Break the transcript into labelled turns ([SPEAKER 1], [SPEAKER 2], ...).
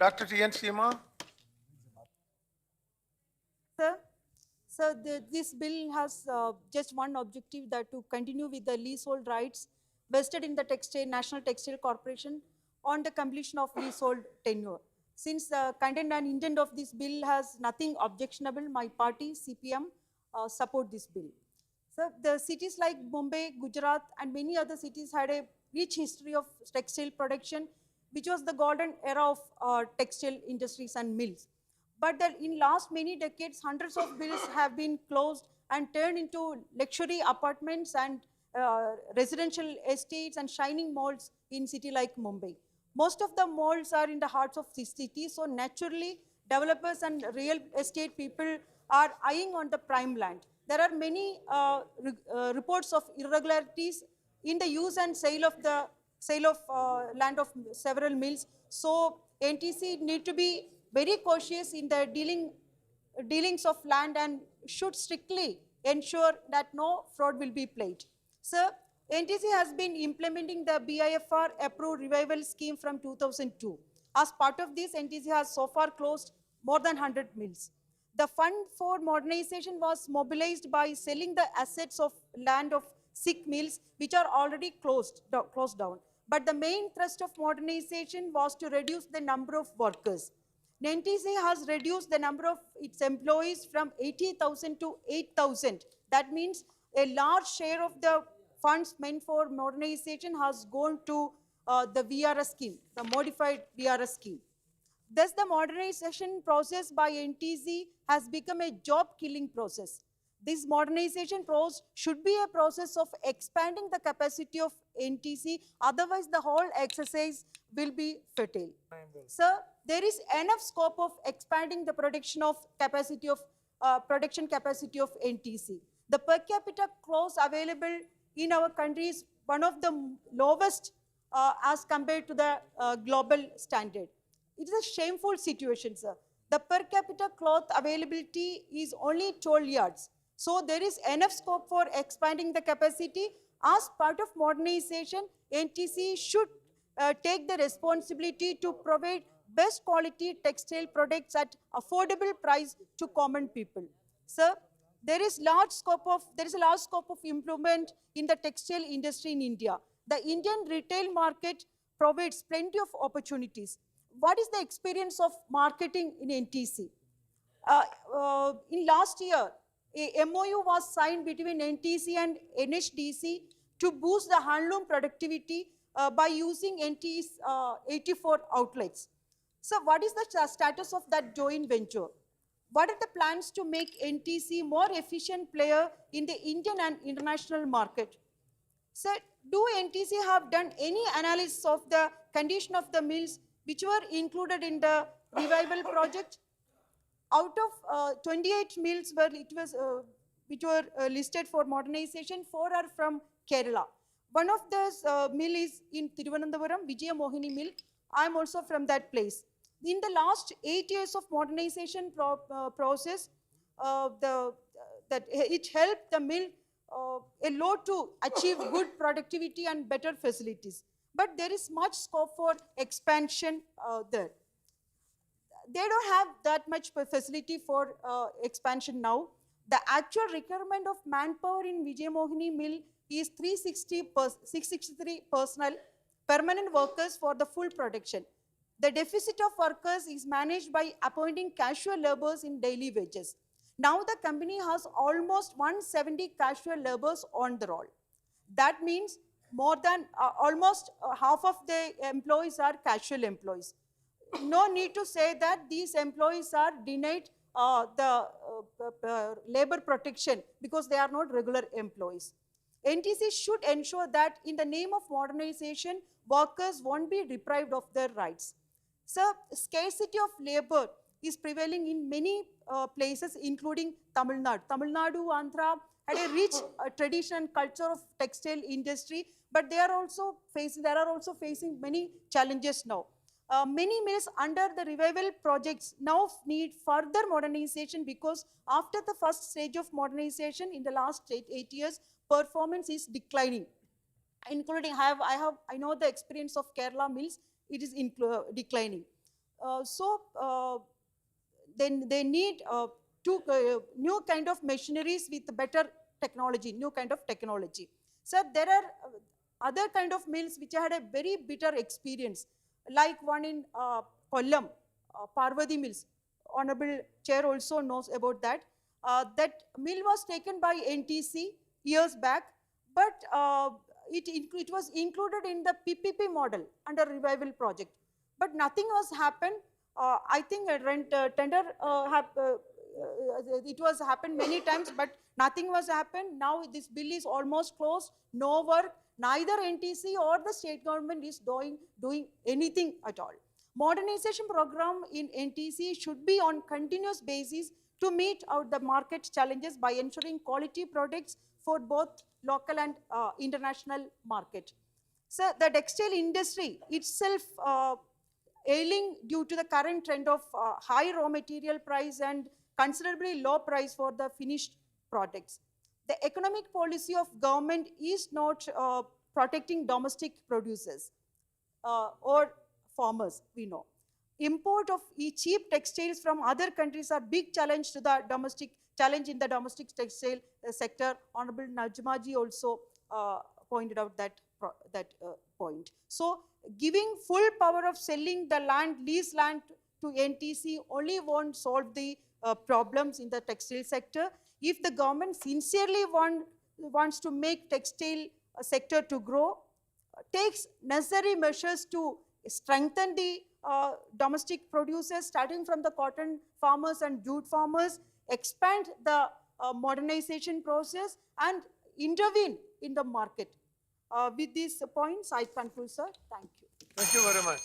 [SPEAKER 1] Dr. T.N. Seema.
[SPEAKER 2] Sir, this bill has just one objective, that to continue with the leasehold rights vested in the National Textile Corporation on the completion of leasehold tenure. Since the content and intent of this bill has nothing objectionable, my party, CPM, support this bill. So the cities like Mumbai, Gujarat, and many other cities had a rich history of textile production, which was the golden era of textile industries and mills. But in last many decades, hundreds of mills have been closed and turned into luxury apartments and residential estates and shining malls in city like Mumbai. Most of the malls are in the hearts of the city, so naturally, developers and real estate people are eyeing on the prime land. There are many reports of irregularities in the use and sale of land of several mills. So NTC need to be very cautious in the dealings of land and should strictly ensure that no fraud will be played. Sir, NTC has been implementing the BIFR approved revival scheme from 2002. As part of this, NTC has so far closed more than 100 mills. The fund for modernization was mobilized by selling the assets of land of 6 mills which are already closed down. But the main thrust of modernization was to reduce the number of workers. NTC has reduced the number of its employees from 80,000 to 8,000. That means a large share of the funds meant for modernization has gone to the VRS scheme, the modified VRS scheme. Thus, the modernization process by NTC has become a job-killing process. This modernization process should be a process of expanding the capacity of NTC, otherwise the whole exercise will be futile. Sir, there is enough scope of expanding the production capacity of NTC. The per capita growth available in our country is one of the lowest as compared to the global standard. It is a shameful situation, sir. The per capita cloth availability is only 12 yards. So there is enough scope for expanding the capacity. As part of modernization, NTC should take the responsibility to provide best quality textile products at affordable price to common people. Sir, there is a large scope of improvement in the textile industry in India. The Indian retail market provides plenty of opportunities. What is the experience of marketing in NTC? In last year, a MOU was signed between NTC and NHDC to boost the handloom productivity by using NT's 84 outlets. So what is the status of that joint venture? What are the plans to make NTC more efficient player in the Indian and international market? Sir, do NTC have done any analysis of the condition of the mills which were included in the revival project? Out of 28 mills which were listed for modernization, 4 are from Kerala. One of those mill is in Thiruvananthapuram, Vijaya Mohini mill. I am also from that place. In the last 8 years of modernization process, it helped the mill a lot to achieve good productivity and better facilities. But there is much scope for expansion there. They don't have that much facility for expansion now. The actual requirement of manpower in Vijay Mohini mill is 663 personnel, permanent workers for the full production. The deficit of workers is managed by appointing casual laborers in daily wages. Now the company has almost 170 casual laborers on the roll. That means more than almost half of the employees are casual employees. No need to say that these employees are denied labor protection because they are not regular employees. NTC should ensure that in the name of modernization, workers won't be deprived of their rights. Sir, scarcity of labor is prevailing in many places, including Tamil Nadu. Tamil Nadu, Andhra had a rich tradition and culture of textile industry, but they are also facing many challenges now. Many mills under the revival projects now need further modernization because after the first stage of modernization in the last 8 years, performance is declining. Including, I know the experience of Kerala mills, it is declining. Then they need new kind of machineries with better technology, new kind of technology. So there are other kind of mills which had a very bitter experience, like one in Kollam, Parvati Mills. Honorable Chair also knows about that. That mill was taken by NTC years back, but it was included in the PPP model under revival project. But nothing was happened. I think a tender it was happened many times, but nothing was happened. Now this bill is almost closed, no work. Neither NTC or the state government is doing anything at all. Modernization program in NTC should be on continuous basis to meet out the market challenges by ensuring quality products for both local and international market. So the textile industry itself ailing due to the current trend of high raw material price and considerably low price for the finished products. The economic policy of government is not protecting domestic producers or farmers, we know. Import of cheap textiles from other countries are big challenge to the challenge in the domestic textile sector. Honorable Najmaji also pointed out that point. So giving full power of selling the land, lease land to NTC only won't solve the problems in the textile sector. If the government sincerely wants to make textile sector to grow, takes necessary measures to strengthen the domestic producers, starting from the cotton farmers and jute farmers, expand the modernization process, and intervene in the market. With these points, I conclude, sir. Thank you.
[SPEAKER 1] Thank you very much.